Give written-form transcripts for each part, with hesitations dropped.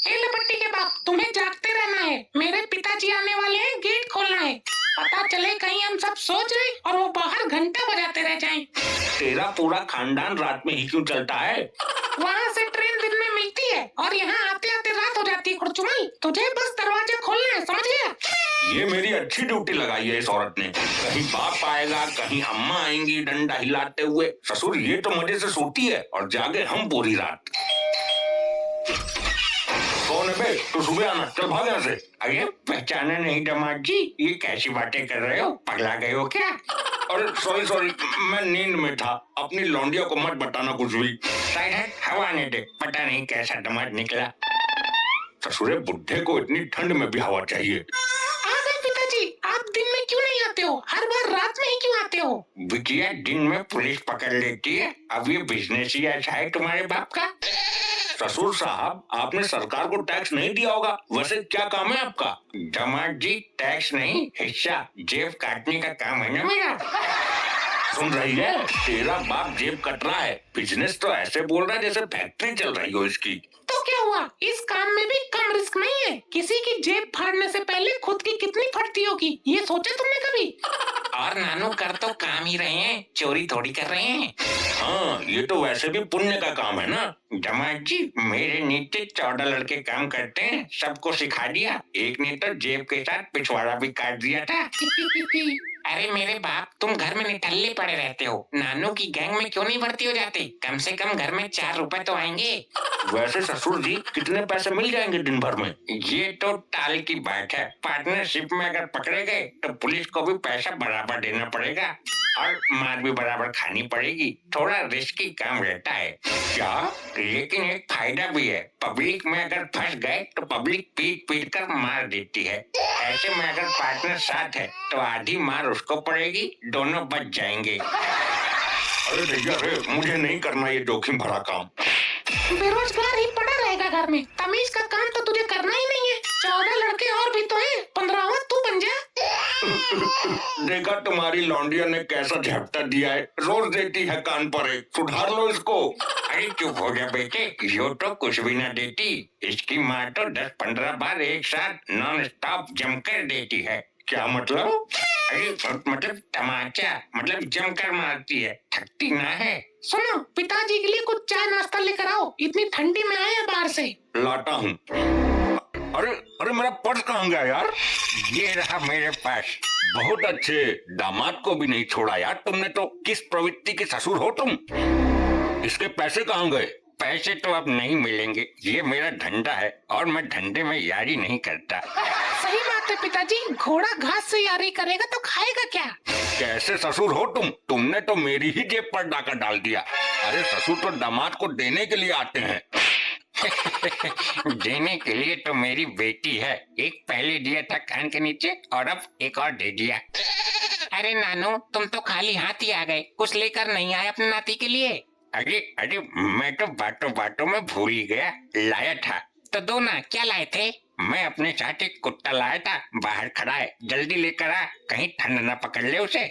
ए लपट्टी के बाप, तुम्हें जागते रहना है। मेरे पिताजी आने वाले हैं, गेट खोलना है। पता चले कहीं हम सब सो जाएं और वो बाहर घंटा बजाते रह जाएं। तेरा पूरा खानदान रात में ही क्यों चलता है? वहाँ से ट्रेन दिन में मिलती है और यहाँ आते आते रात हो जाती है। खुरचुमल, तुझे बस दरवाजा खोलना है, समझ गया? ये मेरी अच्छी ड्यूटी लगाई है इस औरत ने। कहीं बाप आएगा, कहीं अम्मा आएंगी डंडा हिलाते हुए। ससुर ये तो मजे से सोती है और जागे हम पूरी रात। कौन है बे? तू सुबह आना, चल भाग यहाँ से। अरे पहचाना नहीं दामाद जी, ये कैसी बातें कर रहे हो? पगला गए हो क्या? अरे सॉरी, मैं नींद में था। अपनी लौंडिया को मत बताना कुछ भी। शायद हवा ने दे, पता नहीं कैसा दामाद निकला। ससुरे बुढ़े को इतनी ठंड में भी हवा चाहिए। पिताजी, आप दिन में क्यों नहीं आते हो? हर बार रात में ही क्यों आते हो? बिटिया, दिन में पुलिस पकड़ लेती है। अब ये बिजनेस ही ऐसा है तुम्हारे बाप का। ससुर साहब, आपने सरकार को टैक्स नहीं दिया होगा। वैसे क्या काम है आपका? दामाद जी, टैक्स नहीं, हिस्सा जेब काटने का काम है ना मेरा। सुन रही है? तेरा बाप जेब कट रहा है। बिजनेस तो ऐसे बोल रहा है जैसे फैक्ट्री चल रही हो इसकी। तो क्या हुआ? इस काम में भी कम रिस्क नहीं है। किसी की जेब फाड़ने से पहले खुद की कितनी फटती होगी, ये सोचा तुमने कभी? और नानू कर तो काम ही रहे हैं, चोरी थोड़ी कर रहे हैं। हाँ, ये तो वैसे भी पुण्य का काम है ना। दामाद जी, मेरे नीचे 14 लड़के काम करते हैं, सबको सिखा दिया। एक ने तो जेब के साथ पिछवाड़ा भी काट दिया था। अरे मेरे बाप, तुम घर में निठल्ले पड़े रहते हो। नानू की गैंग में क्यों नहीं भर्ती हो जाते? कम से कम घर में 4 रुपए तो आएंगे। वैसे ससुर जी, कितने पैसे मिल जाएंगे दिन भर में? ये तो टाल की बात है। पार्टनरशिप में अगर पकड़े गए तो पुलिस को भी पैसा बराबर देना पड़ेगा और मार भी बराबर खानी पड़ेगी। थोड़ा रिस्की काम रहता है क्या? लेकिन एक फायदा भी है। पब्लिक में अगर फंस गए तो पब्लिक पीट पीट कर मार देती है। ऐसे में अगर पार्टनर साथ है तो आधी मार उसको पड़ेगी, दोनों बच जाएंगे। अरे भैया रे, मुझे नहीं करना ये जोखिम भरा काम। बेरोजगार ही पड़ा रहेगा घर में। तमीज का काम तो तुझे करना ही नहीं है। 14 लड़के और भी तो हैं, 15वां तू बन जा। देखा तुम्हारी लौंडिया ने कैसा झपटा दिया है। रोज देती है कान पर एक। सुधार लो इसको। अरे चुप हो गया बेटे, यो तो कुछ भी ना देती। इसकी माँ तो 10-15 बार एक साथ नॉन स्टॉप जमकर देती है। क्या मतलब? अरे मतलब तमाचा, मतलब जमकर मारती है, थकती ना है। सुनो, पिताजी के लिए कुछ चाय नाश्ता लेकर आओ। इतनी ठंडी में आए हैं बाहर से। लाता हूँ। अरे मेरा पर्स कहाँ गया यार? ये रहा मेरे पास। बहुत अच्छे, दामाद को भी नहीं छोड़ा यार तुमने तो। किस प्रवृत्ति के ससुर हो तुम? इसके पैसे कहाँ गए? पैसे तो अब नहीं मिलेंगे। ये मेरा धंधा है और मैं धंधे में यारी नहीं करता। सही बात है पिताजी, घोड़ा घास से यारी करेगा तो खाएगा क्या? कैसे ससुर हो तुम? तुमने तो मेरी ही जेब पर डाका डाल दिया। अरे ससुर तो दामाद को देने के लिए आते हैं। देने के लिए तो मेरी बेटी है। एक पहले दिया था कान के नीचे और अब एक और दे दिया। अरे नानू, तुम तो खाली हाथ ही आ गए, कुछ लेकर नहीं आए अपने नाती के लिए? अरे मैं तो बातों बातों में भूल ही गया। लाया था तो दो ना। क्या लाए थे? मैं अपने साथ एक कुत्ता लाया था, बाहर खड़ा है, जल्दी लेकर आ, कहीं ठंड न पकड़ ले उसे।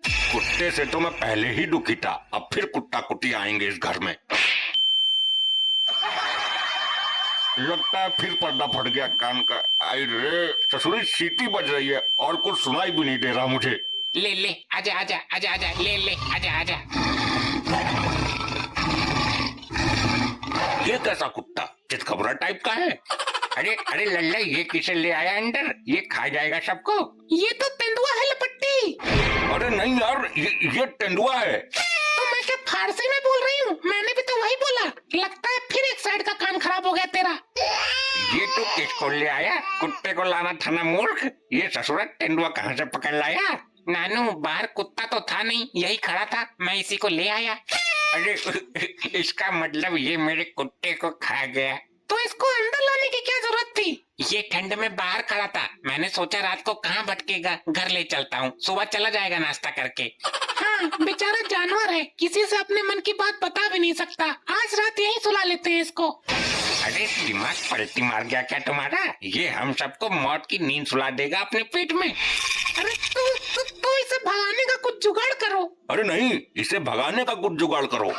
कुत्ते से तो मैं पहले ही दुखी था, अब फिर कुत्ता कुत्ती आएंगे इस घर में। लगता है फिर पर्दा फट गया कान का। आई रे, ससुरी सीटी बज रही है और कुछ सुनाई भी नहीं दे रहा मुझे। ले आजा आजा आजा आजा, ले आजा आजा। ये कैसा कुत्ता? चितकबरा टाइप का है। अरे लल्ला, ये किसे ले आया अंदर? ये खा जाएगा सबको। ये तो तेंदुआ है लपट्टी। अरे नहीं यार, ये तेंदुआ है। तो मैं क्या फारसी में बोल रही हूँ? मैंने भी तो वही बोला। लगता है फिर एक साइड का कान खराब हो गया तेरा। ये तो किसको ले आया? कुत्ते को लाना था ना मूर्ख। ये ससुरा तेंदुआ कहाँ से पकड़ लाया? नानू, बाहर कुत्ता तो था नहीं, यही खड़ा था, मैं इसी को ले आया। अरे इसका मतलब ये मेरे कुत्ते को खा गया। तो इसको अंदर लाने की क्या जरूरत थी? ये ठंड में बाहर खड़ा था, मैंने सोचा रात को कहाँ भटकेगा, घर ले चलता हूँ, सुबह चला जाएगा नाश्ता करके। हाँ, बेचारा जानवर है, किसी से अपने मन की बात बता भी नहीं सकता। आज रात यहीं सुला लेते हैं इसको। अरे दिमाग पलटी मार गया क्या तुम्हारा? ये हम सबको मौत की नींद सुला देगा अपने पेट में। अरे तो इसे भगाने का कुछ जुगाड़ करो। अरे नहीं, इसे भगाने का कुछ जुगाड़ करो।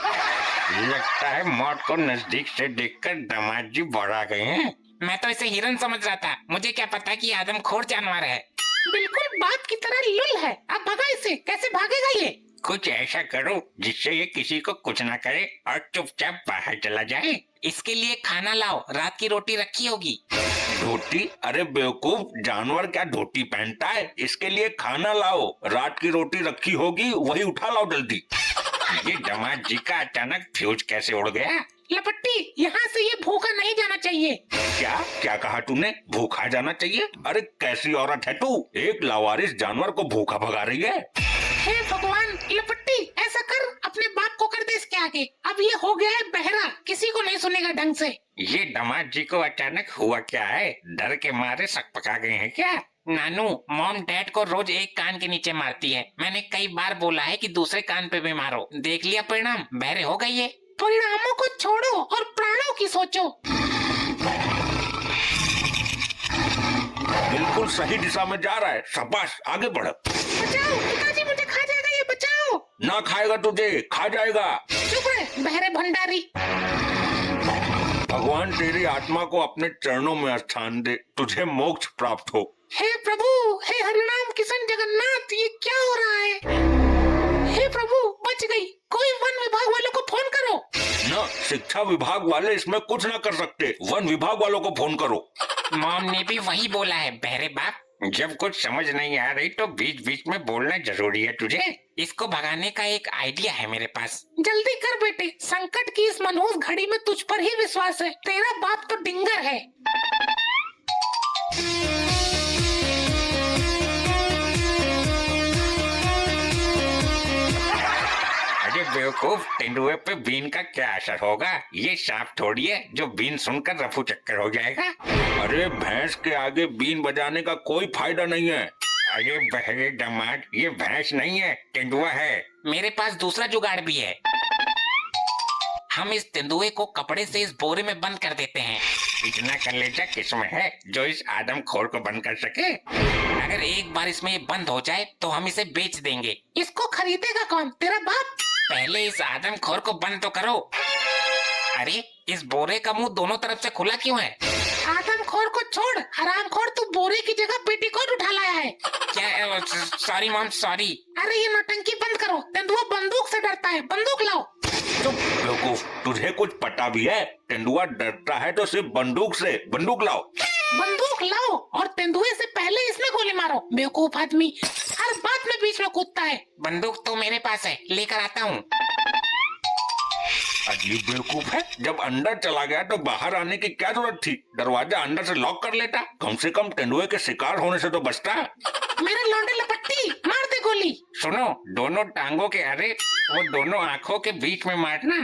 लगता है मौत को नजदीक से देखकर दामाद जी बड़ा गए हैं। मैं तो इसे हिरन समझ रहा था, मुझे क्या पता कि आदमखोर जानवर है। बिल्कुल बाप की तरह लुल है। अब भगा इसे, कैसे भागेगा ये? कुछ ऐसा करो जिससे ये किसी को कुछ ना करे और चुपचाप बाहर चला जाए। इसके लिए खाना लाओ, रात की रोटी रखी होगी। धोती? अरे बेवकूफ, जानवर क्या धोती पहनता है? इसके लिए खाना लाओ, रात की रोटी रखी होगी, वही उठा लाओ जल्दी। ये दामाद जी का अचानक फ्यूज कैसे उड़ गया? लपट्टी, यहाँ से ये भूखा नहीं जाना चाहिए। क्या क्या कहा तूने? भूखा जाना चाहिए? अरे कैसी औरत है तू, एक लावारिस जानवर को भूखा भगा रही है। हे भगवान, लपट्टी ऐसा कर, अपने बाप को कर दे इसके आगे। अब ये हो गया है बहरा, किसी को नहीं सुनेगा ढंग से। ये दामाद जी को अचानक हुआ क्या है? डर के मारे सकपका गए हैं क्या? नानू, मॉम डैड को रोज एक कान के नीचे मारती है। मैंने कई बार बोला है कि दूसरे कान पे भी मारो। देख लिया परिणाम, बहरे हो गई है। परिणामों को छोड़ो और प्राणों की सोचो। बिल्कुल सही दिशा में जा रहा है, शाबाश, आगे बढ़। बचाओ पिताजी, मुझे खा जाएगा ये, बचाओ। ना खाएगा तुझे, खा जाएगा। चुप रहे बहरे भंडारी। भगवान तेरी आत्मा को अपने चरणों में स्थान दे, तुझे मोक्ष प्राप्त हो। हे प्रभु, हे हरिनाम किशन जगन्नाथ, ये क्या हो रहा है? हे प्रभु, बच गई। कोई वन विभाग वालों को फोन करो। न शिक्षा विभाग वाले इसमें कुछ ना कर सकते, वन विभाग वालों को फोन करो। मॉम ने भी वही बोला है बहरे बाप। जब कुछ समझ नहीं आ रही तो बीच बीच में बोलना जरूरी है तुझे। इसको भगाने का एक आइडिया है मेरे पास। जल्दी कर बेटे, संकट की इस मनहूस घड़ी में तुझ पर ही विश्वास है। तेरा बाप तो डिंगर है। अरे बेवकूफ, तेंदुए पे बीन का क्या असर होगा? ये सांप थोड़ी है जो बीन सुनकर रफू चक्कर हो जाएगा। अरे भैंस के आगे बीन बजाने का कोई फायदा नहीं है। अरे बहरे दामाद, ये भैंस नहीं है, तेंदुआ है। मेरे पास दूसरा जुगाड़ भी है। हम इस तेंदुए को कपड़े से इस बोरे में बंद कर देते हैं। इतना कलेजा किसमें है जो इस आदमखोर को बंद कर सके? अगर एक बार इसमें ये बंद हो जाए तो हम इसे बेच देंगे। इसको खरीदेगा कौन? तेरा बाप। पहले इस आदमखोर को बंद तो करो। अरे इस बोरे का मुंह दोनों तरफ से खुला क्यों है? आदमखोर को छोड़, हरामखोर, तू बोरे की जगह पेटीकोट उठा लाया है। क्या? Sorry mom, sorry. अरे ये नौटंकी बंद करो। तेंदुआ बंदूक से डरता है, बंदूक लाओ। चुप बेवकूफ, तुझे कुछ पता भी है? तेंदुआ डरता है तो सिर्फ बंदूक से, बंदूक लाओ। बंदूक लाओ और तेंदुए से पहले इसमें गोली मारो। बेवकूफ आदमी हर बात में बीच में कूदता है। बंदूक तो मेरे पास है, लेकर आता हूँ। अजीब बेवकूफ है, जब अंदर चला गया तो बाहर आने की क्या जरूरत थी? दरवाजा अंदर से लॉक कर लेता, कम से कम तेंदुए के शिकार होने से तो बचता। मेरे लौंडे लपट्टी, मार दे गोली। सुनो, दोनों टांगों के, अरे वो दोनों आंखों के बीच में मारना।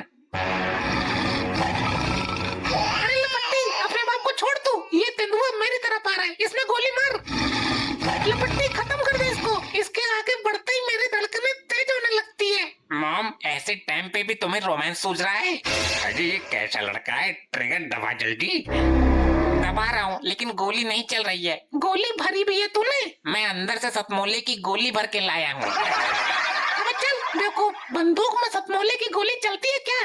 अरे लपट्टी, अपने बाप को छोड़ तू। ये तेंदुआ मेरी तरफ आ रहा है, इसमें गोली मार। लपट्टी खत्म कर दे इसको। इसके आगे बढ़ते ही मेरी धड़कनें तेज होने लगती है। मॉम, ऐसे टाइम पे भी तुम्हें रोमांस सूझ रहा है? अरे ये कैसा लड़का है? ट्रिगर दबा जल्दी। दबा रहा हूँ लेकिन गोली नहीं चल रही है। गोली भरी भी है तूने? मैं अंदर से सतमोले की गोली भर के लाया हूँ। अबे चल बेवकूफ, बंदूक में सतमोले की गोली चलती है क्या?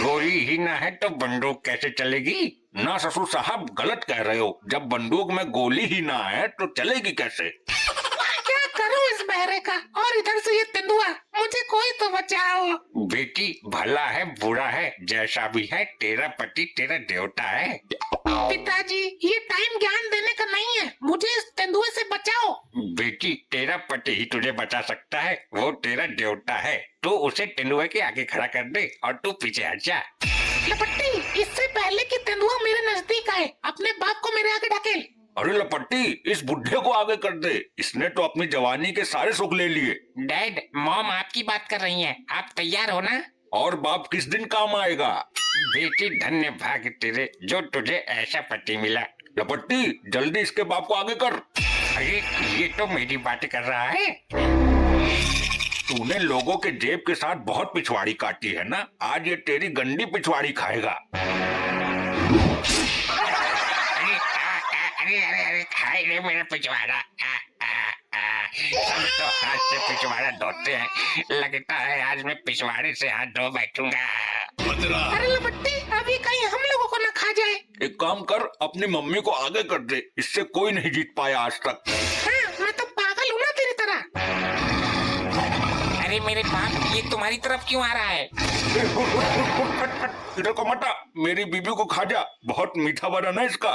गोली ही ना है तो बंदूक कैसे चलेगी? ना ससुर साहब, गलत कह रहे हो। जब बंदूक में गोली ही ना है तो चलेगी कैसे? क्या करूं इस बहरे का? और इधर से ये तेंदुआ, मुझे कोई तो बचाओ। बेटी, भला है बुरा है, जैसा भी है तेरा पति तेरा देवता है। पिताजी, ये टाइम ज्ञान देने का नहीं है, मुझे इस तेंदुए से बचाओ। बेटी, तेरा पति ही तुझे बचा सकता है, वो तेरा देवता है। तू उसे तेंदुए के आगे खड़ा कर दे और तू पीछे हट जा। लपट्टी, इससे पहले कि तेंदुआ मेरे नजदीक आए, अपने बाप को मेरे आगे ढकेल। अरे लपट्टी, इस बुढ़े को आगे कर दे, इसने तो अपनी जवानी के सारे सुख ले लिए। डैड, मॉम आपकी बात कर रही है, आप तैयार हो ना? और बाप किस दिन काम आएगा? बेटी, धन्य भाग्य तेरे जो तुझे ऐसा पति मिला। लपट्टी, जल्दी इसके बाप को आगे कर। अरे ये तो मेरी बात कर रहा है। तूने लोगों के जेब के साथ बहुत पिछवाड़ी काटी है ना, आज ये तेरी गंदी पिछवाड़ी खाएगा। अरे खाए रे मेरा पिछवाड़ा। सब तो हाथ से पिछवाड़ा धोते हैं, लगता है आज मैं पिछवाड़े से हाथ धो बैठूंगा। अरे लपट्टी, अभी कहीं हम लोगों को ना खा जाए। एक काम कर, अपनी मम्मी को आगे कर दे, इससे कोई नहीं जीत पाया आज तक। हाँ, मैं तो पागल हूँ ना तेरी तरह। अरे मेरे बाप, ये तुम्हारी तरफ क्यों आ रहा है? इधर को मटा, मेरी बीबी को खा जा, बहुत मीठा बना ना इसका।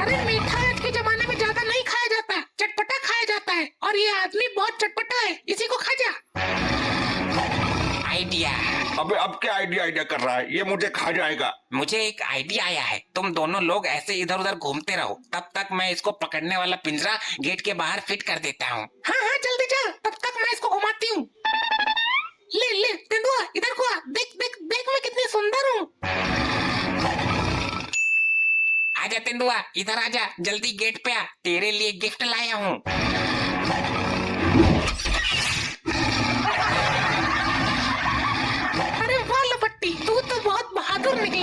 अरे मीठा आज के जमाने में ज्यादा नहीं खाया जाता, चटपटा खाया जाता है, और ये आदमी बहुत चटपटा है, इसी को खा जा। आइडिया। अबे अब क्या आइडिया कर रहा है, ये मुझे खा जाएगा। मुझे एक आइडिया आया है, तुम दोनों लोग ऐसे इधर उधर घूमते रहो, तब तक मैं इसको पकड़ने वाला पिंजरा गेट के बाहर फिट कर देता हूँ। हाँ हाँ जल्दी जा, तब तक मैं इसको घुमाती हूँ। ले ले तेंदुआ, इधर को आ, देख देख देख मैं कितनी सुंदर हूँ। आजा तेंदुआ, इधर आजा, जल्दी गेट पे आ, तेरे लिए गिफ्ट लाया हूँ।